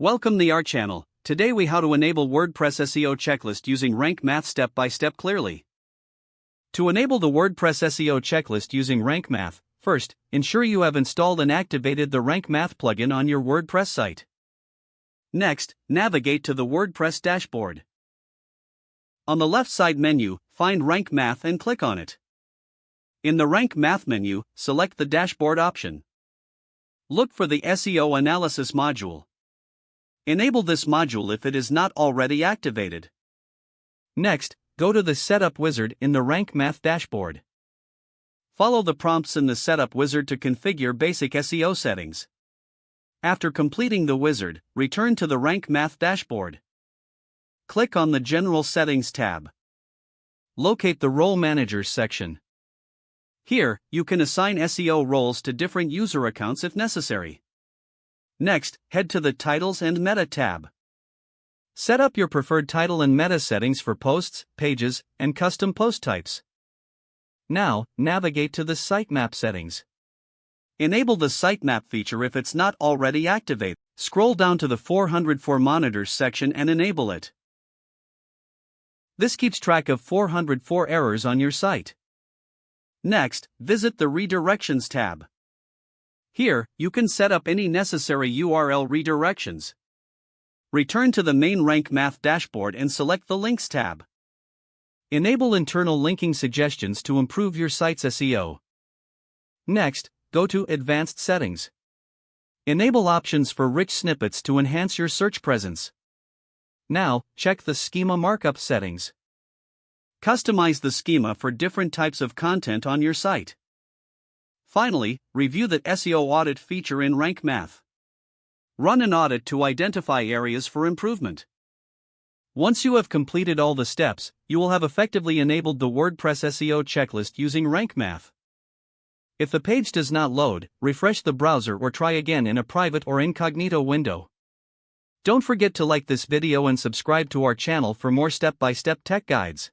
Welcome to our channel. Today we how to enable WordPress SEO checklist using Rank Math step by step clearly. To enable the WordPress SEO checklist using Rank Math, first, ensure you have installed and activated the Rank Math plugin on your WordPress site. Next, navigate to the WordPress dashboard. On the left side menu, find Rank Math and click on it. In the Rank Math menu, select the dashboard option. Look for the SEO analysis module. Enable this module if it is not already activated. Next, go to the Setup wizard in the Rank Math dashboard. Follow the prompts in the Setup wizard to configure basic SEO settings. After completing the wizard, return to the Rank Math dashboard. Click on the General Settings tab. Locate the Role Managers section. Here, you can assign SEO roles to different user accounts if necessary. Next, head to the Titles and Meta tab. Set up your preferred title and meta settings for posts, pages, and custom post types. Now, navigate to the Sitemap settings. Enable the Sitemap feature if it's not already activated. Scroll down to the 404 Monitors section and enable it. This keeps track of 404 errors on your site. Next, visit the Redirections tab. Here, you can set up any necessary URL redirections. Return to the main Rank Math dashboard and select the Links tab. Enable internal linking suggestions to improve your site's SEO. Next, go to Advanced Settings. Enable options for rich snippets to enhance your search presence. Now, check the Schema Markup settings. Customize the schema for different types of content on your site. Finally, review the SEO Audit feature in Rank Math. Run an audit to identify areas for improvement. Once you have completed all the steps, you will have effectively enabled the WordPress SEO checklist using Rank Math. If the page does not load, refresh the browser or try again in a private or incognito window. Don't forget to like this video and subscribe to our channel for more step-by-step tech guides.